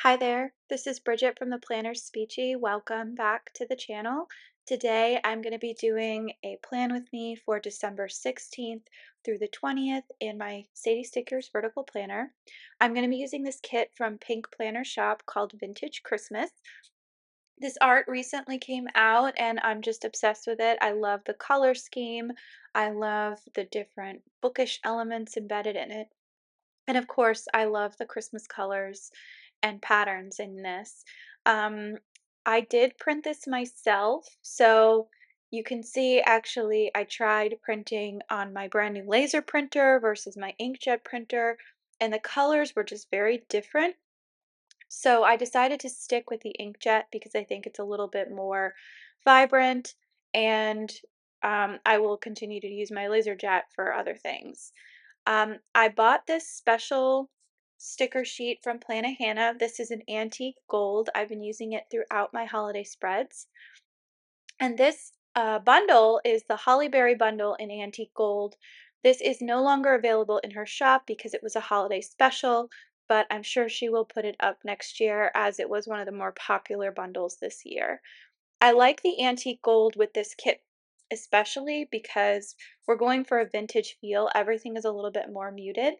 Hi there, this is Bridget from the PlannerSpeechie. Welcome back to the channel. Today I'm going to be doing a plan with me for December 16th through the 20th in my Sadie Stickers vertical planner. I'm going to be using this kit from PinkPlannerShop called Vintage Christmas. This art recently came out and I'm just obsessed with it. I love the color scheme. I love the different bookish elements embedded in it. And of course, I love the Christmas colors and patterns in this. Um, I did print this myself, so you can see actually I tried printing on my brand new laser printer versus my inkjet printer, and the colors were just very different. So I decided to stick with the inkjet because I think it's a little bit more vibrant, and I will continue to use my laser jet for other things. I bought this special sticker sheet from Hannah. This is an antique gold. I've been using it throughout my holiday spreads. And this bundle is the Holly Berry bundle in antique gold. This is no longer available in her shop because it was a holiday special, but I'm sure she will put it up next year as it was one of the more popular bundles this year. I like the antique gold with this kit especially because we're going for a vintage feel. Everything is a little bit more muted.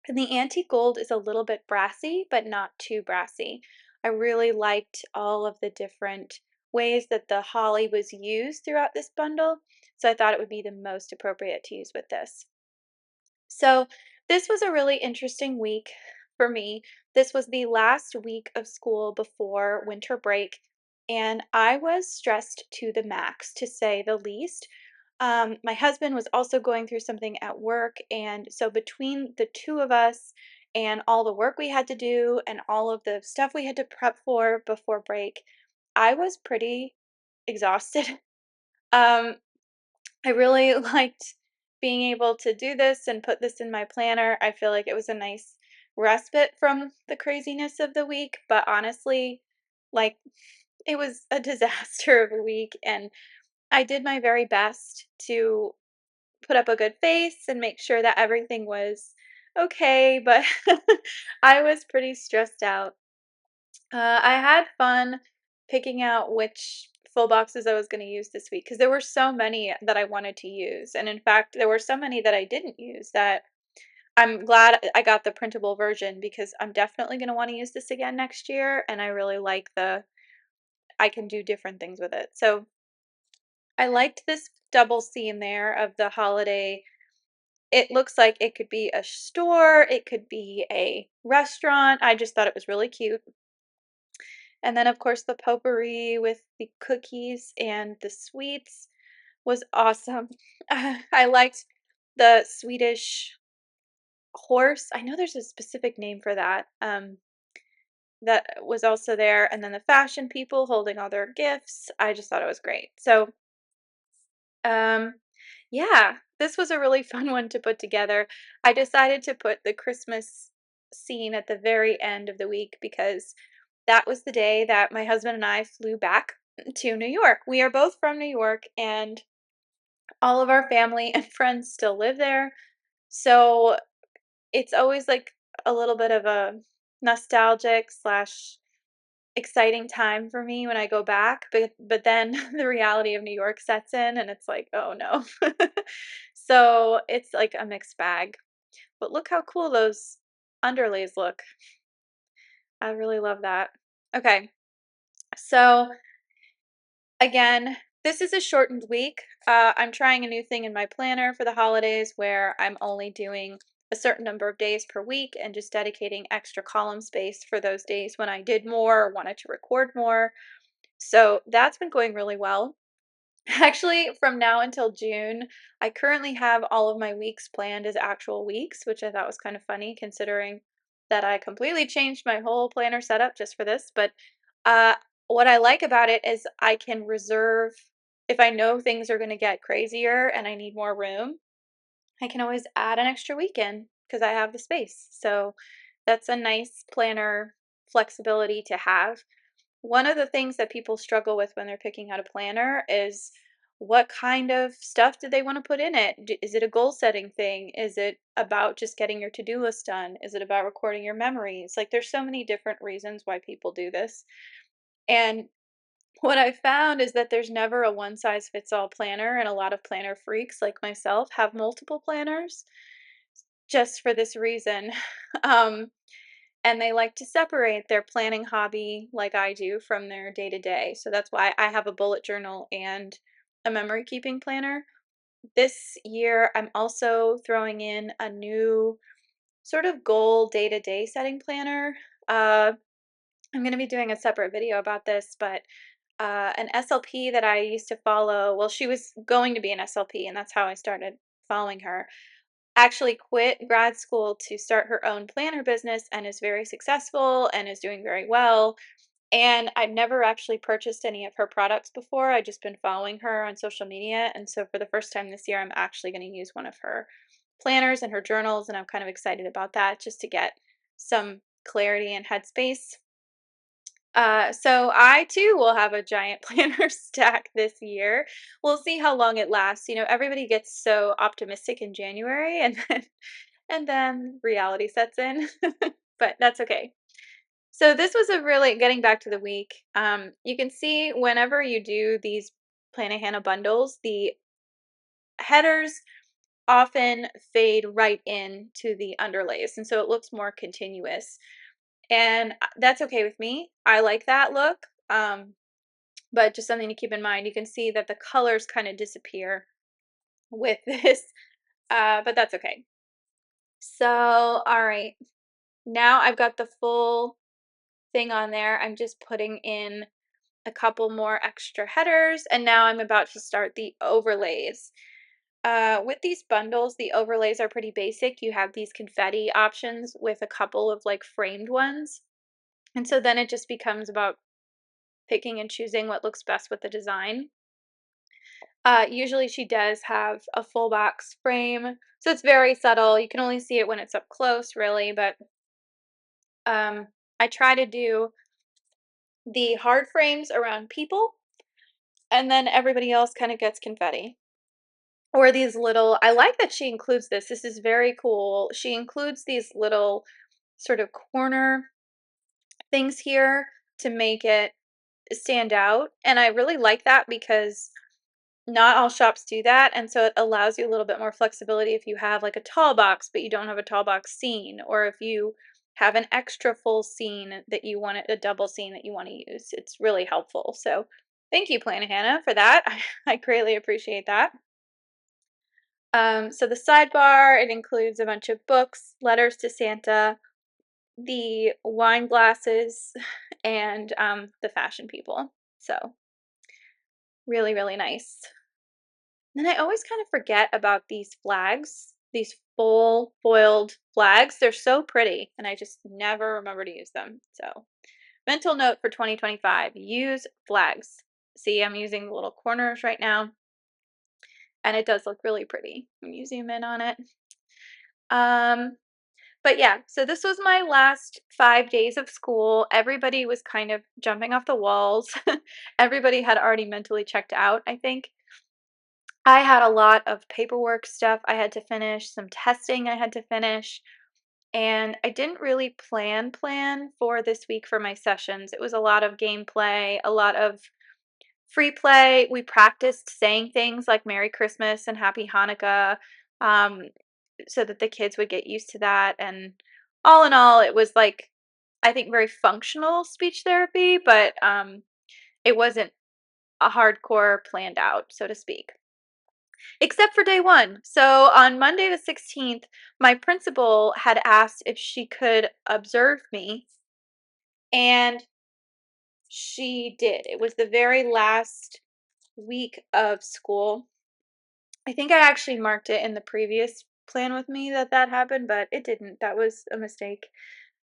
And the antique gold is a little bit brassy, but not too brassy. I really liked all of the different ways that the holly was used throughout this bundle, so I thought it would be the most appropriate to use with this. So this was a really interesting week for me. This was the last week of school before winter break, and I was stressed to the max, to say the least. My husband was also going through something at work, and so between the two of us and all the work we had to do and all of the stuff we had to prep for before break, I was pretty exhausted. Um, I really liked being able to do this and put this in my planner. I feel like it was a nice respite from the craziness of the week, but honestly, like, it was a disaster of a week, and I did my very best to put up a good face and make sure that everything was okay, but I was pretty stressed out. I had fun picking out which full boxes I was going to use this week because there were so many that I wanted to use. And in fact, there were so many that I didn't use that I'm glad I got the printable version because I'm definitely going to want to use this again next year. And I really like I can do different things with it. So I liked this double seam there of the holiday. It looks like it could be a store, it could be a restaurant. I just thought it was really cute. And then, of course, the potpourri with the cookies and the sweets was awesome. I liked the Swedish horse. I know there's a specific name for that. That was also there. And then the fashion people holding all their gifts. I just thought it was great. So, um, yeah, this was a really fun one to put together. I decided to put the Christmas scene at the very end of the week because that was the day that my husband and I flew back to New York. We are both from New York, and all of our family and friends still live there. So it's always like a little bit of a nostalgic slash exciting time for me when I go back, but then the reality of New York sets in and it's like, "Oh no." So it's like a mixed bag. But look how cool those underlays look. I really love that. Okay. So again, this is a shortened week. I'm trying a new thing in my planner for the holidays where I'm only doing a certain number of days per week and just dedicating extra column space for those days when I did more or wanted to record more. So that's been going really well. Actually, from now until June, I currently have all of my weeks planned as actual weeks, which I thought was kind of funny considering that I completely changed my whole planner setup just for this. But uh, what I like about it is I can reserve, if I know things are going to get crazier and I need more room, I can always add an extra weekend because I have the space. So that's a nice planner flexibility to have. One of the things that people struggle with when they're picking out a planner is what kind of stuff do they want to put in it? Is it a goal setting thing? Is it about just getting your to-do list done? Is it about recording your memories? Like there's so many different reasons why people do this. And what I found is that there's never a one size fits all planner, and a lot of planner freaks like myself have multiple planners just for this reason. Um, and they like to separate their planning hobby, like I do, from their day to day. So that's why I have a bullet journal and a memory keeping planner. This year, I'm also throwing in a new sort of goal day to day setting planner. Uh, I'm going to be doing a separate video about this, but an SLP that I used to follow, well, she was going to be an SLP, and that's how I started following her. Actually quit grad school to start her own planner business and is very successful and is doing very well. And I've never actually purchased any of her products before. I've just been following her on social media. And so for the first time this year, I'm actually going to use one of her planners and her journals. And I'm kind of excited about that just to get some clarity and headspace. So I too will have a giant planner stack this year. We'll see how long it lasts. You know, everybody gets so optimistic in January and then reality sets in. But that's okay. So this was a really getting back to the week. You can see whenever you do these Hannah bundles, the headers often fade right in to the underlays, and so it looks more continuous. And that's okay with me. I like that look. But just something to keep in mind. You can see that the colors kind of disappear with this, but that's okay. So, all right. Now I've got the full thing on there. I'm just putting in a couple more extra headers, and now I'm about to start the overlays. With these bundles, the overlays are pretty basic. You have these confetti options with a couple of like framed ones. And so then it just becomes about picking and choosing what looks best with the design. Usually she does have a full box frame, so it's very subtle. You can only see it when it's up close, really, but I try to do the hard frames around people, and then everybody else kind of gets confetti. Or these little, I like that she includes this. This is very cool. She includes these little sort of corner things here to make it stand out. And I really like that because not all shops do that, and so it allows you a little bit more flexibility if you have like a tall box, but you don't have a tall box scene, or if you have an extra full scene that you want a double scene that you want to use. It's really helpful. So thank you, Hannah, for that. I greatly appreciate that. So the sidebar, it includes a bunch of books, letters to Santa, the wine glasses, and the fashion people. So really, really nice. And I always kind of forget about these flags, these full foiled flags. They're so pretty, and I just never remember to use them. So, mental note for 2025, use flags. See, I'm using the little corners right now, and it does look really pretty when you zoom in on it. Um, but yeah, so this was my last 5 days of school. Everybody was kind of jumping off the walls. Everybody had already mentally checked out, I think. I had a lot of paperwork stuff I had to finish, some testing I had to finish, and I didn't really plan for this week for my sessions. It was a lot of gameplay, a lot of free play. We practiced saying things like Merry Christmas and Happy Hanukkah, um, so that the kids would get used to that. And all in all, it was like, I think, very functional speech therapy, but it wasn't a hardcore planned out, so to speak. Except for day one. So on Monday the 16th, my principal had asked if she could observe me, and she did. It was the very last week of school. I think I actually marked it in the previous plan with me that that happened, but it didn't. That was a mistake.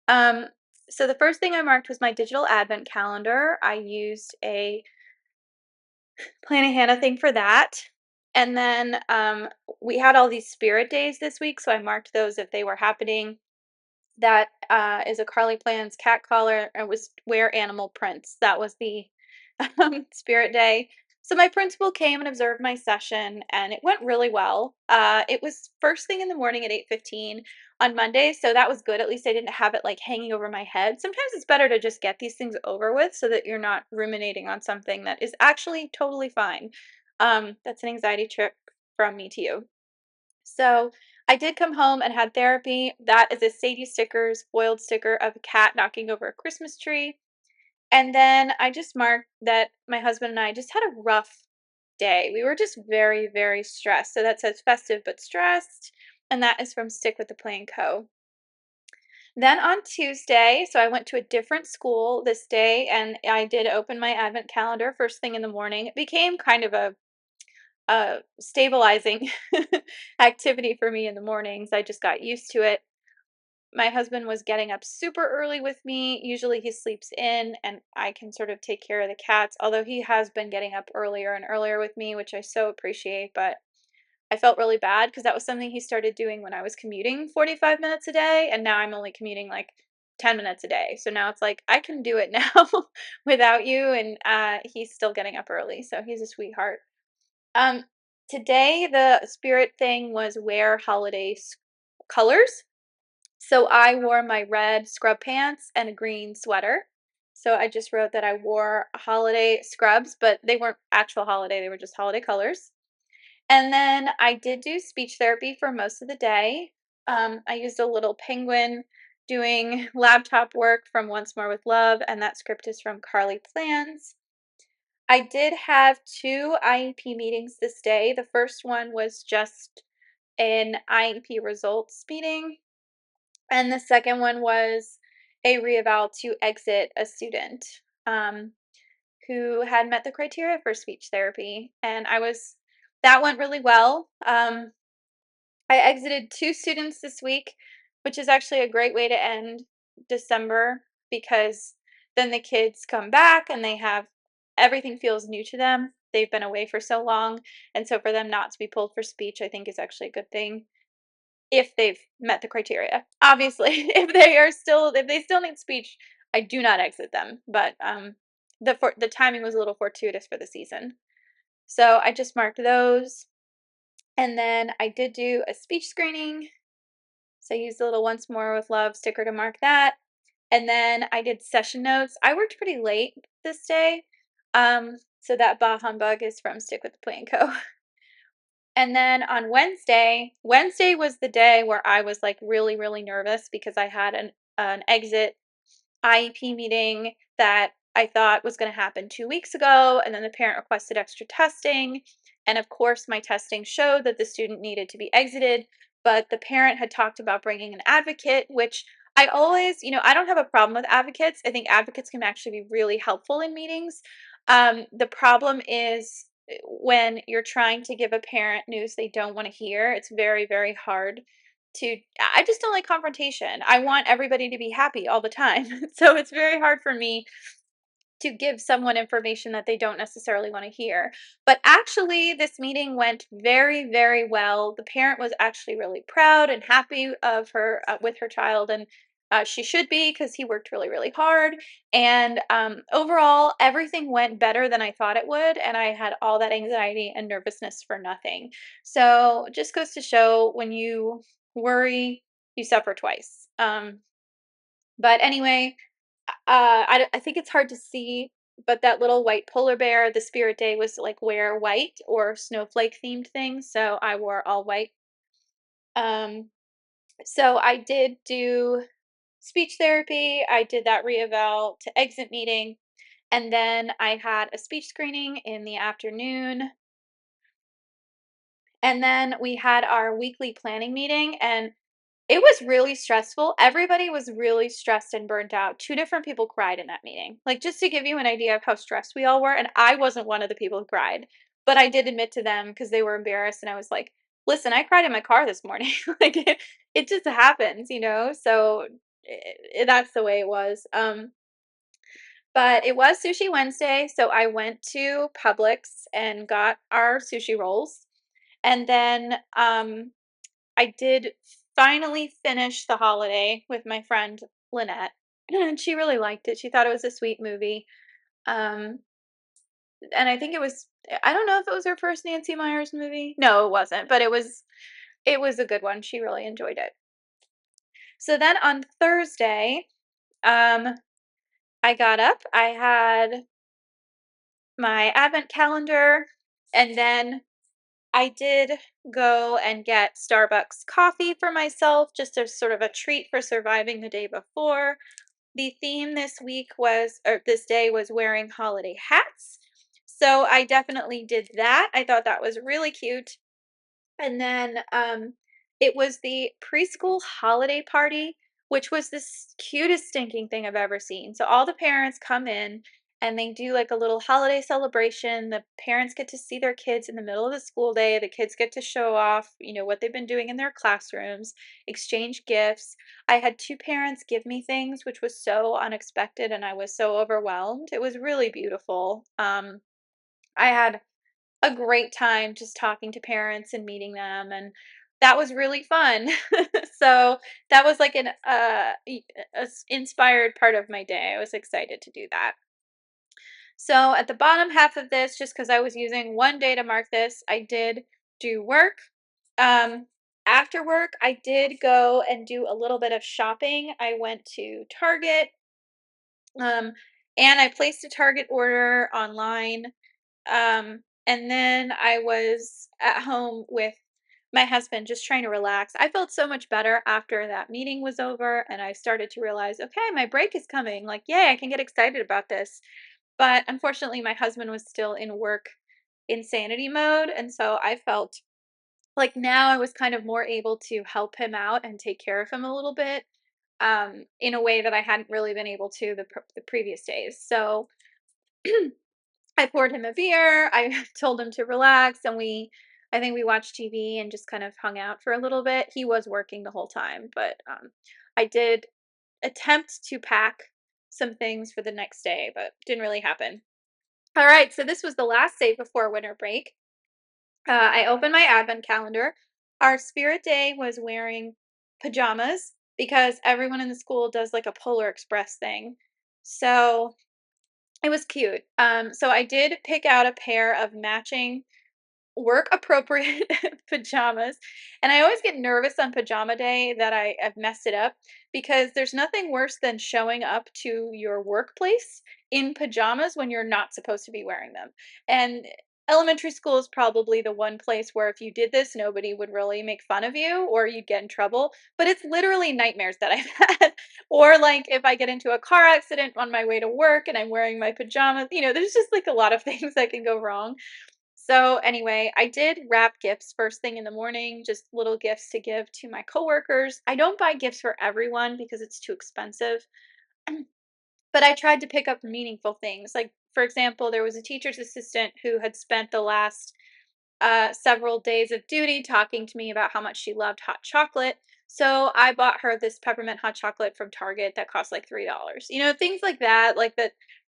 Um, so the first thing I marked was my digital advent calendar. I used a Hannah thing for that. And then we had all these spirit days this week, so I marked those if they were happening. That is a Carly Plans cat collar and was wear animal prints. That was the spirit day. So my principal came and observed my session, and it went really well. It was first thing in the morning at 8:15 on Monday, so that was good. At least I didn't have it like hanging over my head. Sometimes it's better to just get these things over with so that you're not ruminating on something that is actually totally fine. That's an anxiety trick from me to you. So I did come home and had therapy. That is a Sadie Stickers foiled sticker of a cat knocking over a Christmas tree. And then I just marked that my husband and I just had a rough day. We were just very, very stressed. So that says festive but stressed. And that is from Stick with the Plan Co. Then on Tuesday, so I went to a different school this day and I did open my advent calendar first thing in the morning. It became kind of a stabilizing activity for me in the mornings. I just got used to it. My husband was getting up super early with me. Usually he sleeps in and I can sort of take care of the cats, although he has been getting up earlier and earlier with me, which I so appreciate. But I felt really bad because that was something he started doing when I was commuting 45 minutes a day. And now I'm only commuting like 10 minutes a day. So now it's like I can do it now without you. And he's still getting up early. So he's a sweetheart. Um, Today, the spirit thing was wear holiday colors. So I wore my red scrub pants and a green sweater. So I just wrote that I wore holiday scrubs, but they weren't actual holiday, they were just holiday colors. And then I did do speech therapy for most of the day. I used a little penguin doing laptop work from Once More with Love, and that script is from Carly Plans. I did have two IEP meetings this day. The first one was just an IEP results meeting and the second one was a reeval to exit a student um, who had met the criteria for speech therapy. And that went really well. I exited two students this week, which is actually a great way to end December because then the kids come back and everything feels new to them. They've been away for so long. And so for them not to be pulled for speech, I think is actually a good thing. If they've met the criteria. Obviously, if they still need speech, I do not exit them, but, the timing was a little fortuitous for the season. So, I just marked those, and then I did do a speech screening, so I used a little Once More with Love sticker to mark that, and then I did session notes. I worked pretty late this day, so that bah humbug is from Stick with the Plan Co. And then on Wednesday was the day where I was like really, really nervous because I had an exit IEP meeting that I thought was going to happen 2 weeks ago. And then the parent requested extra testing. And of course, my testing showed that the student needed to be exited. But the parent had talked about bringing an advocate, which I always, I don't have a problem with advocates. I think advocates can actually be really helpful in meetings. The problem is when you're trying to give a parent news they don't want to hear, it's very, very hard I just don't like confrontation. I want everybody to be happy all the time. So it's very hard for me to give someone information that they don't necessarily want to hear. But actually, this meeting went very, very well. The parent was actually really proud and happy of her with her child, and she should be because he worked really, really hard. And overall, everything went better than I thought it would, and I had all that anxiety and nervousness for nothing. So, just goes to show when you worry, you suffer twice. But anyway, I think it's hard to see, but that little white polar bear, the spirit day was like wear white or snowflake themed things, so I wore all white. Um, so I did do speech therapy. I did that reeval to exit meeting, and then I had a speech screening in the afternoon. And then we had our weekly planning meeting, and it was really stressful. Everybody was really stressed and burnt out. Two different people cried in that meeting. Like, just to give you an idea of how stressed we all were, and I wasn't one of the people who cried, but I did admit to them because they were embarrassed, and I was like, "Listen, I cried in my car this morning." Like, it just happens, you know? So, that's the way it was. But it was Sushi Wednesday, so I went to Publix and got our sushi rolls, and then, I did finally finish The Holiday with my friend Lynette, and she really liked it. She thought it was a sweet movie. Um, and I think it was I don't know if it was her first Nancy Meyers movie. No, it wasn't, but it was a good one. She really enjoyed it. So then on Thursday, um, I got up, I had my advent calendar, and then I did go and get Starbucks coffee for myself, just as sort of a treat for surviving the day before. The theme this week was, or this day was wearing holiday hats. So I definitely did that. I thought that was really cute. And then it was the preschool holiday party, which was the cutest stinking thing I've ever seen. So all the parents come in and they do like a little holiday celebration. The parents get to see their kids in the middle of the school day. The kids get to show off, what they've been doing in their classrooms, exchange gifts. I had two parents give me things, which was so unexpected, and I was so overwhelmed. It was really beautiful. I had a great time just talking to parents and meeting them, and that was really fun. So that was like inspired part of my day. I was excited to do that. So at the bottom half of this, just because I was using one day to mark this, I did do work. Um, After work, I did go and do a little bit of shopping. I went to Target, um, and I placed a Target order online. And then I was at home with my husband just trying to relax. I felt so much better after that meeting was over, and I started to realize, okay, my break is coming. Like, yay, I can get excited about this. But unfortunately, my husband was still in work insanity mode. And so I felt like now I was kind of more able to help him out and take care of him a little bit, in a way that I hadn't really been able to the previous days. So I poured him a beer. I told him to relax, and I think we watched TV and just kind of hung out for a little bit. He was working the whole time, but I did attempt to pack some things for the next day, but didn't really happen. All right, so this was the last day before winter break. I opened my advent calendar. Our spirit day was wearing pajamas because everyone in the school does like a Polar Express thing. So it was cute. So I did pick out a pair of matching work appropriate pajamas. And I always get nervous on pajama day that I've messed it up, because there's nothing worse than showing up to your workplace in pajamas when you're not supposed to be wearing them. And elementary school is probably the one place where if you did this, nobody would really make fun of you or you'd get in trouble. But it's literally nightmares that I've had. Or like if I get into a car accident on my way to work and I'm wearing my pajamas, there's just like a lot of things that can go wrong. So anyway, I did wrap gifts first thing in the morning, just little gifts to give to my coworkers. I don't buy gifts for everyone because it's too expensive, but I tried to pick up meaningful things. Like, for example, there was a teacher's assistant who had spent the last several days of duty talking to me about how much she loved hot chocolate. So I bought her this peppermint hot chocolate from Target that cost like $3. Things like that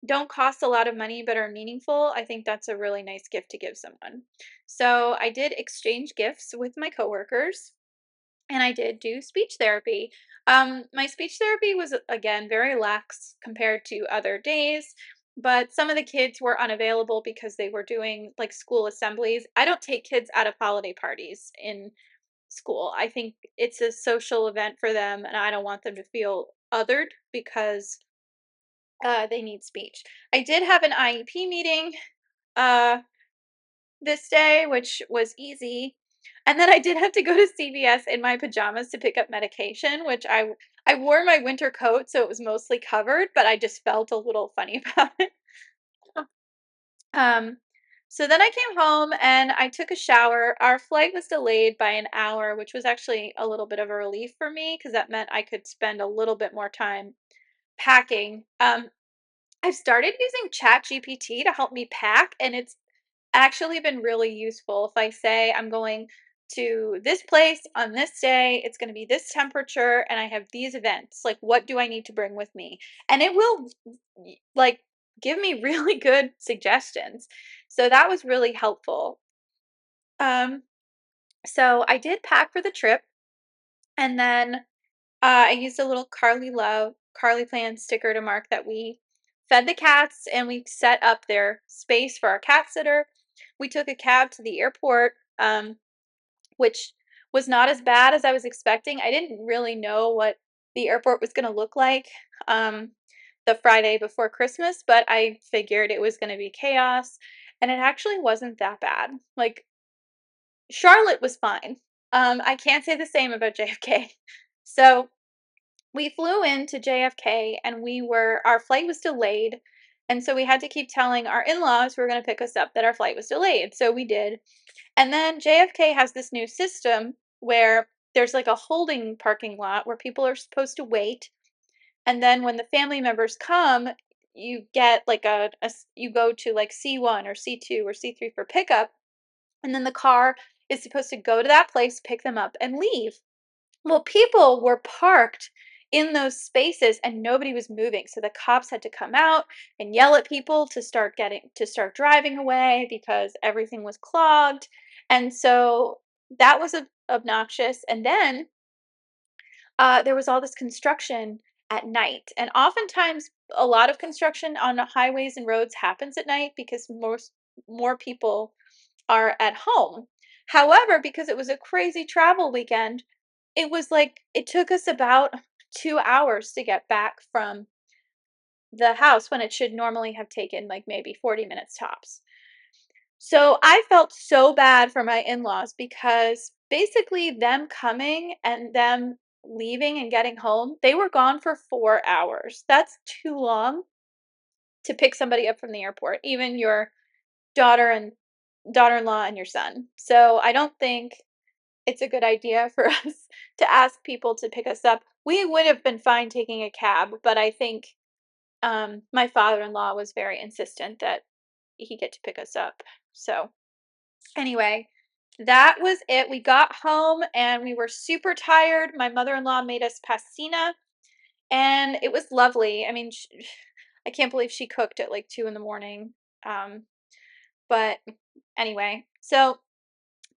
don't cost a lot of money but are meaningful. I think that's a really nice gift to give someone. So I did exchange gifts with my coworkers, and I did do speech therapy. My speech therapy was, again, very lax compared to other days, but some of the kids were unavailable because they were doing like school assemblies. I don't take kids out of holiday parties in school. I think it's a social event for them, and I don't want them to feel othered because they need speech. I did have an IEP meeting. Uh, this day, which was easy. And then I did have to go to CVS in my pajamas to pick up medication, which I wore my winter coat, so it was mostly covered, but I just felt a little funny about it. Um, so then I came home and I took a shower. Our flight was delayed by an hour, which was actually a little bit of a relief for me because that meant I could spend a little bit more time packing. I've started using ChatGPT to help me pack, and it's actually been really useful. If I say I'm going to this place on this day, it's going to be this temperature, and I have these events. Like, what do I need to bring with me? And it will, like, give me really good suggestions. So that was really helpful. Um, so I did pack for the trip, and then I used a little Carly Plan sticker to mark that we fed the cats, and we set up their space for our cat sitter. We took a cab to the airport, which was not as bad as I was expecting. I didn't really know what the airport was going to look like the Friday before Christmas, but I figured it was going to be chaos, and it actually wasn't that bad. Like, Charlotte was fine. I can't say the same about JFK. So we flew into JFK, and our flight was delayed. And so we had to keep telling our in-laws who were going to pick us up that our flight was delayed. So we did. And then JFK has this new system where there's like a holding parking lot where people are supposed to wait. And then when the family members come, you get like you go to like C1 or C2 or C3 for pickup. And then the car is supposed to go to that place, pick them up, and leave. Well, people were parked in those spaces and nobody was moving. So the cops had to come out and yell at people to start driving away because everything was clogged. And so that was obnoxious. And then there was all this construction at night. And oftentimes a lot of construction on highways and roads happens at night because more people are at home. However, because it was a crazy travel weekend, it took us about 2 hours to get back from the house when it should normally have taken, like, maybe 40 minutes tops. So, I felt so bad for my in-laws because basically them coming and them leaving and getting home, they were gone for 4 hours. That's too long to pick somebody up from the airport, even your daughter and daughter-in-law and your son. So, I don't think it's a good idea for us to ask people to pick us up. We would have been fine taking a cab, but I think my father-in-law was very insistent that he get to pick us up. So anyway, that was it. We got home and we were super tired. My mother-in-law made us pastina, and it was lovely. I mean, I can't believe she cooked at like 2 in the morning. Um, but anyway, so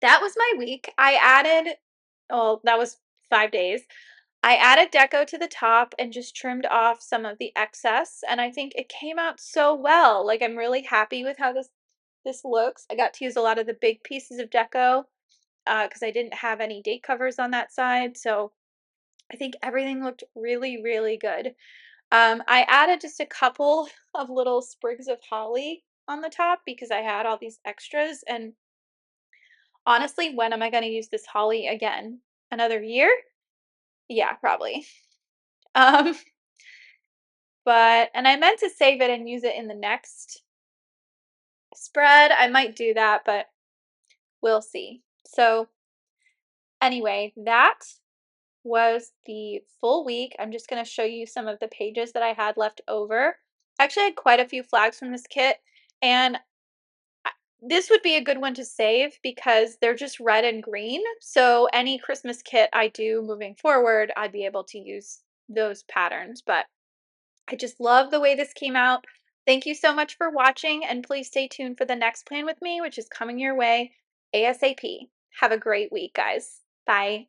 that was my week. That was 5 days. I added deco to the top and just trimmed off some of the excess, and I think it came out so well. Like, I'm really happy with how this looks. I got to use a lot of the big pieces of deco because I didn't have any date covers on that side, so I think everything looked really, really good. I added just a couple of little sprigs of holly on the top because I had all these extras, and honestly, when am I gonna use this holly again? Another year? Yeah, probably. Um, and I meant to save it and use it in the next spread. I might do that, but we'll see. So anyway, that was the full week. I'm just gonna show you some of the pages that I had left over. I actually had quite a few flags from this kit, and this would be a good one to save because they're just red and green. So any Christmas kit I do moving forward, I'd be able to use those patterns. But I just love the way this came out. Thank you so much for watching, and please stay tuned for the next plan with me, which is coming your way ASAP. Have a great week, guys. Bye.